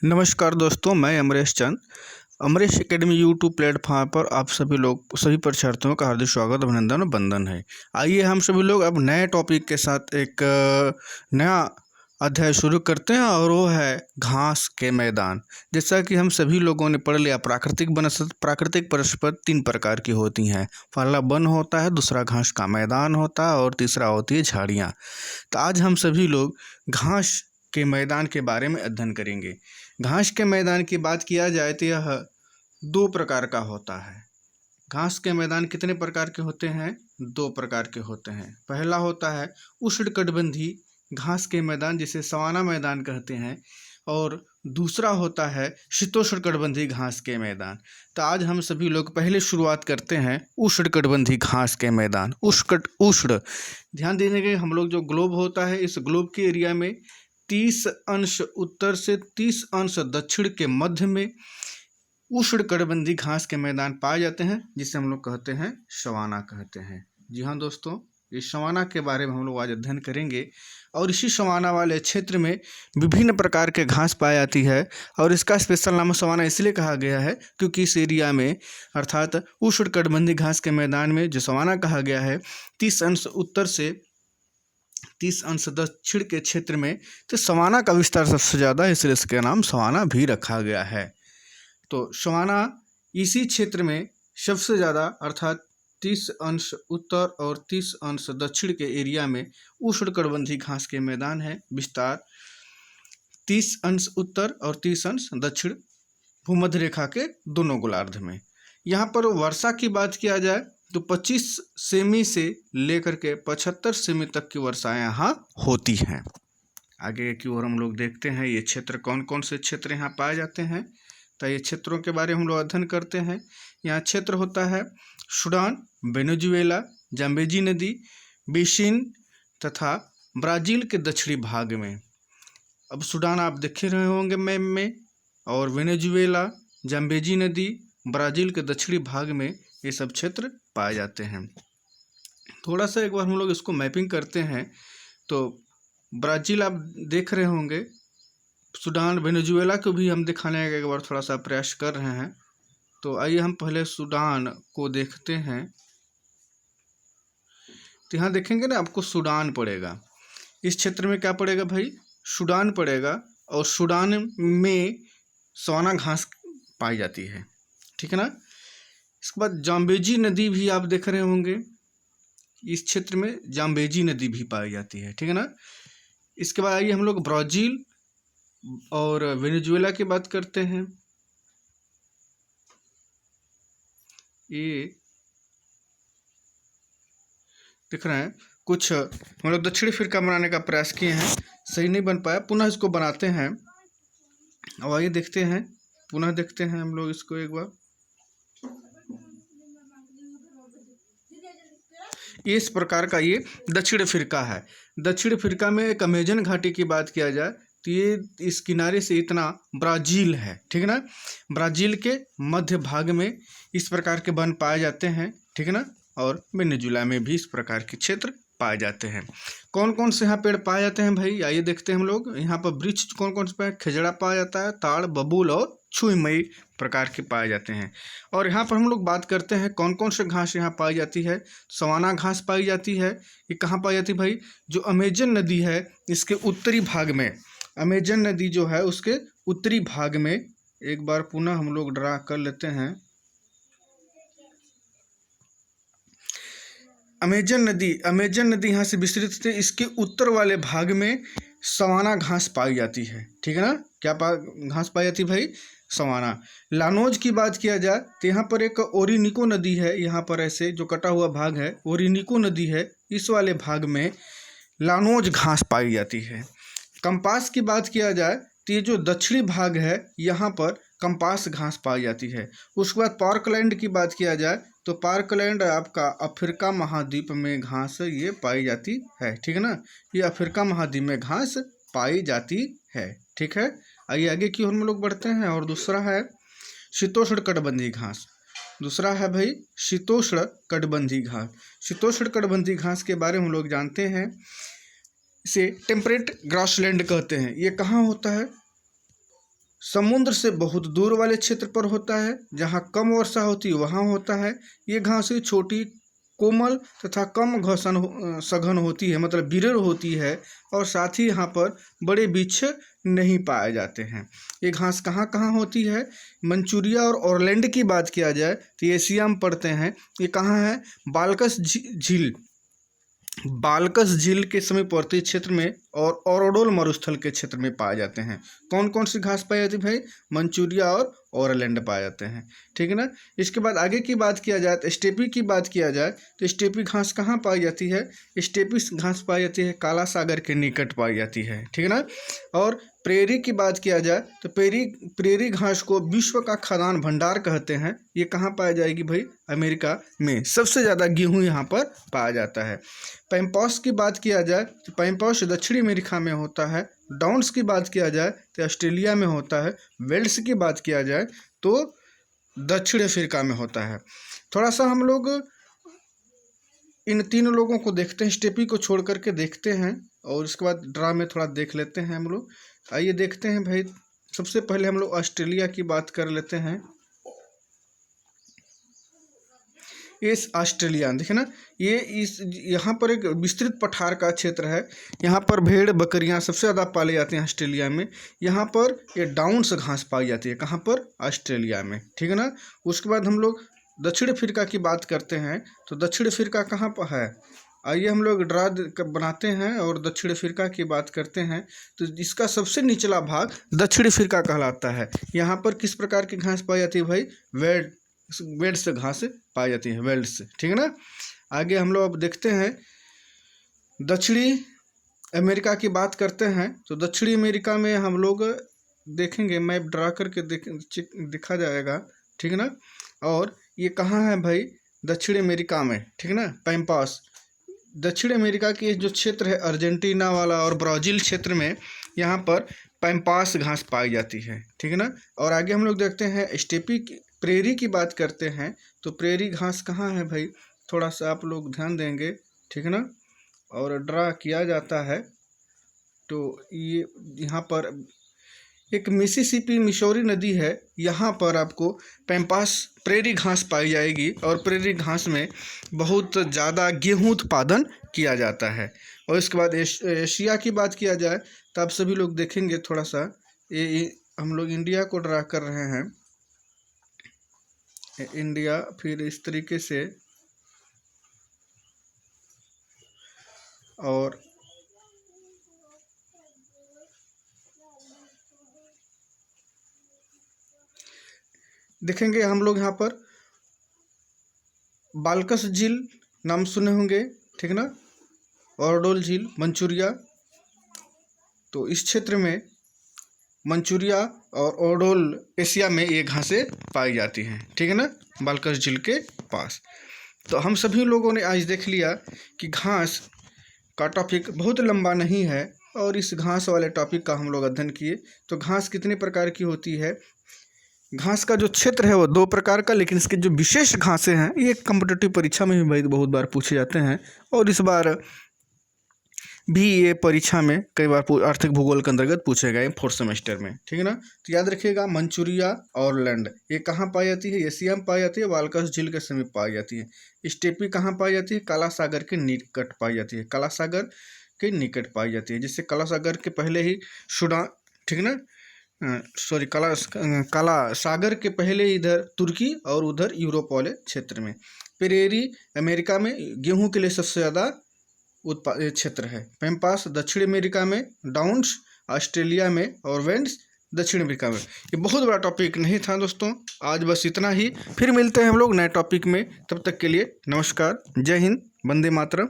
नमस्कार दोस्तों, मैं अमरेश चंद। अमरेश एकेडमी यूट्यूब प्लेटफॉर्म पर आप सभी परीक्षार्थियों का हार्दिक स्वागत, अभिनंदन और वंदन है। आइए हम सभी लोग अब नए टॉपिक के साथ एक नया अध्याय शुरू करते हैं और वो है घास के मैदान। जैसा कि हम सभी लोगों ने पढ़ लिया, प्राकृतिक परिस्थिति 3 प्रकार की होती हैं। पहला वन होता है, दूसरा घास का मैदान होता है और तीसरा होती है झाड़ियाँ। तो आज हम सभी लोग घास के मैदान के बारे में अध्ययन करेंगे। घास के मैदान की बात किया जाए तो यह 2 प्रकार का होता है। घास के मैदान कितने प्रकार के होते हैं? 2 प्रकार के होते हैं। पहला होता है उष्णकटिबंधीय घास के मैदान, जिसे सवाना मैदान कहते हैं, और दूसरा होता है शीतोष्णकटिबंधीय घास के मैदान। तो आज हम सभी लोग पहले शुरुआत करते हैं उष्णकटिबंधीय घास के मैदान। उष्ण ध्यान देने के, हम लोग जो ग्लोब होता है, इस ग्लोब के एरिया में 30 अंश उत्तर से 30 अंश दक्षिण के मध्य में उष्णकटिबंधीय घास के मैदान पाए जाते हैं, जिसे हम लोग कहते हैं सवाना कहते हैं। जी हाँ दोस्तों, इस सवाना के बारे में हम लोग आज अध्ययन करेंगे। और इसी सवाना वाले क्षेत्र में विभिन्न प्रकार के घास पाई जाती है, और इसका स्पेशल नाम सवाना इसलिए कहा गया है क्योंकि इस एरिया में, अर्थात उष्णकटिबंधीय घास के मैदान में जो सवाना कहा गया है, 30 अंश उत्तर से 30 अंश दक्षिण के क्षेत्र में, तो सवाना का विस्तार सबसे ज़्यादा है, इसलिए इसका नाम सवाना भी रखा गया है। तो सवाना इसी क्षेत्र में सबसे ज़्यादा, अर्थात 30 अंश उत्तर और 30 अंश दक्षिण के एरिया में उष्णकटिबंधीय घास के मैदान है। विस्तार 30 अंश उत्तर और 30 अंश दक्षिण भूमध्य रेखा के दोनों गोलार्ध में। यहाँ पर वर्षा की बात किया जाए तो 25 सेमी से लेकर के 75 सेमी तक की वर्षा यहाँ होती हैं। आगे की ओर हम लोग देखते हैं ये क्षेत्र, कौन कौन से क्षेत्र यहाँ पाए जाते हैं। तो ये क्षेत्रों के बारे में हम लोग अध्ययन करते हैं। यहाँ क्षेत्र होता है सूडान, वेनेजुएला, जाम्बेजी नदी, बेसिन तथा ब्राज़ील के दक्षिणी भाग में। अब सूडान आप देख रहे होंगे मैप में, और वेनेजुएला, जाम्बेजी नदी, ब्राज़ील के दक्षिणी भाग में ये सब क्षेत्र पाए जाते हैं। थोड़ा सा एक बार हम लोग इसको मैपिंग करते हैं तो ब्राज़ील आप देख रहे होंगे, सूडान, वेनेजुएला को भी हम दिखाने का एक बार थोड़ा सा प्रयास कर रहे हैं। तो आइए हम पहले सूडान को देखते हैं। तो यहाँ देखेंगे ना, आपको सूडान पड़ेगा। इस क्षेत्र में क्या पड़ेगा भाई? सूडान पड़ेगा, और सूडान में सवाना घास पाई जाती है, ठीक है ना। इसके बाद जाम्बेजी नदी भी आप देख रहे होंगे, इस क्षेत्र में जाम्बेजी नदी भी पाई जाती है, ठीक है ना। इसके बाद आइए हम लोग ब्राज़ील और वेनेजुएला की बात करते हैं। ये दिख रहे हैं कुछ, हम लोग दक्षिणी अफ्रीका बनाने का प्रयास किए हैं, सही नहीं बन पाया, पुनः इसको बनाते हैं। अब आइए देखते हैं, पुनः देखते हैं हम लोग इसको एक बार। इस प्रकार का ये दक्षिण अफ्रीका है। दक्षिण अफ्रीका में एक अमेजन घाटी की बात किया जाए तो ये इस किनारे से इतना ब्राज़ील है, ठीक है ना। ब्राज़ील के मध्य भाग में इस प्रकार के वन पाए जाते हैं, ठीक है ना। और वेनेजुएला में भी इस प्रकार के क्षेत्र पाए जाते हैं। कौन कौन से यहाँ पेड़ पाए जाते हैं भाई? आइए देखते हैं हम लोग। यहाँ पर वृक्ष कौन कौन से पाए? खजड़ा पाया जाता है, ताड़, बबूल और छुईमई प्रकार के पाए जाते हैं। और यहाँ पर हम लोग बात करते हैं कौन कौन से घास यहाँ पाई जाती है। सवाना घास पाई जाती है। ये कहाँ पाई जाती है भाई? जो अमेजन नदी है, इसके उत्तरी भाग में, अमेजन नदी जो है उसके उत्तरी भाग में। एक बार पुनः हम लोग ड्रा कर लेते हैं। अमेजन नदी यहाँ से विस्तृत थे, इसके उत्तर वाले भाग में सवाना घास पाई जाती है, ठीक है ना। क्या घास पाई जाती है भाई? सवाना। लानोज की बात किया जाए तो यहाँ पर एक ओरिनिको नदी है, यहाँ पर ऐसे जो कटा हुआ भाग है ओरिनिको नदी है, इस वाले भाग में लानोज घास पाई जाती है। कंपास की बात किया जाए तो ये जो दक्षिणी भाग है, यहाँ पर कंपास घास पाई जाती है। उसके बाद पार्कलैंड की बात किया जाए तो पार्कलैंड आपका अफ्रीका महाद्वीप में घास ये पाई जाती है, ठीक है ना। ये अफ्रीका महाद्वीप में घास पाई जाती है, ठीक है। आइए आगे की ओर हम लोग बढ़ते हैं। और दूसरा है शीतोष्णकटिबंधीय घास। दूसरा है भाई शीतोष्णकटिबंधीय घास। शीतोष्णकटिबंधीय घास के बारे में हम लोग जानते हैं, इसे टेम्परेट ग्रासलैंड कहते हैं। ये कहाँ होता है? समुद्र से बहुत दूर वाले क्षेत्र पर होता है, जहाँ कम वर्षा होती है वहाँ होता है। ये घासें छोटी, कोमल तथा कम सघन होती है, मतलब बिरल होती है, और साथ ही यहाँ पर बड़े वृक्ष नहीं पाए जाते हैं। ये घास कहाँ कहाँ होती है? मंचूरिया और ऑरलैंड की बात किया जाए तो एशिया में पड़ते हैं। ये कहाँ है? बाल्कस झील के समीपवर्ती क्षेत्र में और ओरोडोल मरुस्थल के क्षेत्र में पाए जाते हैं। कौन कौन सी घास पाई जाती है भाई? मंचूरिया और ओरलैंड पाए जाते हैं, ठीक है ना। इसके बाद आगे की बात किया जाए तो स्टेपी की बात किया जाए तो स्टेपी घास कहाँ पाई जाती है? स्टेपी घास पाई जाती है काला सागर के निकट पाई जाती है, ठीक है ना। और प्रेरी की बात किया जाए तो प्रेरी घास को विश्व का खाद्यान्न भंडार कहते हैं। ये कहाँ पाई जाएगी भाई? अमेरिका में सबसे ज़्यादा गेहूँ यहाँ पर पाया जाता है। पैम्पॉस की बात किया जाए तो पैम्पॉस दक्षिणी अमेरिका में होता है। डाउन्स की बात किया जाए तो ऑस्ट्रेलिया में होता है। वेल्स की बात किया जाए तो दक्षिण अफ्रीका में होता है। थोड़ा सा हम लोग इन तीनों लोगों को देखते हैं, स्टेपी को छोड़ करके देखते हैं, और इसके बाद ड्रा में थोड़ा देख लेते हैं हम लोग। आइए देखते हैं भाई। सबसे पहले हम लोग ऑस्ट्रेलिया की बात कर लेते हैं। इस ऑस्ट्रेलिया देखे ना, ये इस यहाँ पर एक विस्तृत पठार का क्षेत्र है। यहाँ पर भेड़ बकरियाँ सबसे ज़्यादा पाले जाते हैं ऑस्ट्रेलिया में। यहाँ पर ये डाउन्स घास पाई जाती है। कहाँ पर? ऑस्ट्रेलिया में, ठीक है ना। उसके बाद हम लोग दक्षिण अफ्रीका की बात करते हैं तो दक्षिण अफ्रीका कहाँ पर है? आइए हम लोग ड्रा बनाते हैं और दक्षिण अफ्रीका की बात करते हैं तो इसका सबसे निचला भाग दक्षिण अफ्रीका कहलाता है। यहाँ पर किस प्रकार की घास पाई जाती है भाई? वेल्ड्स घास पाई जाती है, वेल्ड्स, ठीक है ना। आगे हम लोग अब देखते हैं दक्षिणी अमेरिका की बात करते हैं तो दक्षिणी अमेरिका में हम लोग देखेंगे, मैप ड्रा करके दिखा जाएगा, ठीक है ना। और ये कहाँ है भाई? दक्षिण अमेरिका में, ठीक है ना। पैम्पास दक्षिण अमेरिका के जो क्षेत्र है अर्जेंटीना वाला और ब्राज़ील क्षेत्र में, यहाँ पर पैम्पास घास पाई जाती है, ठीक है ना। और आगे हम लोग देखते हैं स्टेपी प्रेरी की बात करते हैं तो प्रेरी घास कहाँ है भाई? थोड़ा सा आप लोग ध्यान देंगे, ठीक है ना। और ड्रा किया जाता है तो ये यहाँ पर एक मिसिसिपी मिशोरी नदी है, यहाँ पर आपको पैम्पास प्रेरी घास पाई जाएगी और प्रेरी घास में बहुत ज़्यादा गेहूँ उत्पादन किया जाता है। और इसके बाद एशिया की बात किया जाए तो आप सभी लोग देखेंगे, थोड़ा सा ये हम लोग इंडिया को ड्रा कर रहे हैं। इंडिया फिर इस तरीके से, और देखेंगे हम लोग यहाँ पर बाल्कस झील नाम सुने होंगे, ठीक है ना। ओरोडोल झील, मंचूरिया, तो इस क्षेत्र में मंचूरिया और ओरोडोल एशिया में ये घासें पाई जाती हैं, ठीक है ना, बाल्कस झील के पास। तो हम सभी लोगों ने आज देख लिया कि घास का टॉपिक बहुत लंबा नहीं है, और इस घास वाले टॉपिक का हम लोग अध्ययन किए। तो घास कितने प्रकार की होती है? घास का जो क्षेत्र है वो 2 प्रकार का, लेकिन इसके जो विशेष घासें हैं ये कॉम्पिटिटिव परीक्षा में भी भाई बहुत बार पूछे जाते हैं, और इस बार भी ये परीक्षा में कई बार आर्थिक भूगोल के अंतर्गत पूछे गए 4th सेमेस्टर में, ठीक है ना। तो याद रखिएगा मंचूरिया और लैंड ये कहाँ पाई जाती है? एशिया में पाई जाती है, बाल्कस झील के समीप पाई जाती है। स्टेपी कहाँ पाई जाती है? काला सागर के निकट पाई जाती है, काला सागर के निकट पाई जाती है, जिससे काला सागर के पहले ही सूडान, ठीक है ना, सॉरी काला सागर के पहले इधर तुर्की और उधर यूरोप वाले क्षेत्र में। प्रेरी अमेरिका में गेहूं के लिए सबसे ज़्यादा क्षेत्र है। पैम्पास दक्षिण अमेरिका में, डाउन्स ऑस्ट्रेलिया में, और वेंड्स दक्षिण अमेरिका में। ये बहुत बड़ा टॉपिक नहीं था दोस्तों, आज बस इतना ही। फिर मिलते हैं हम लोग नए टॉपिक में, तब तक के लिए नमस्कार, जय हिंद, वंदे मातरम।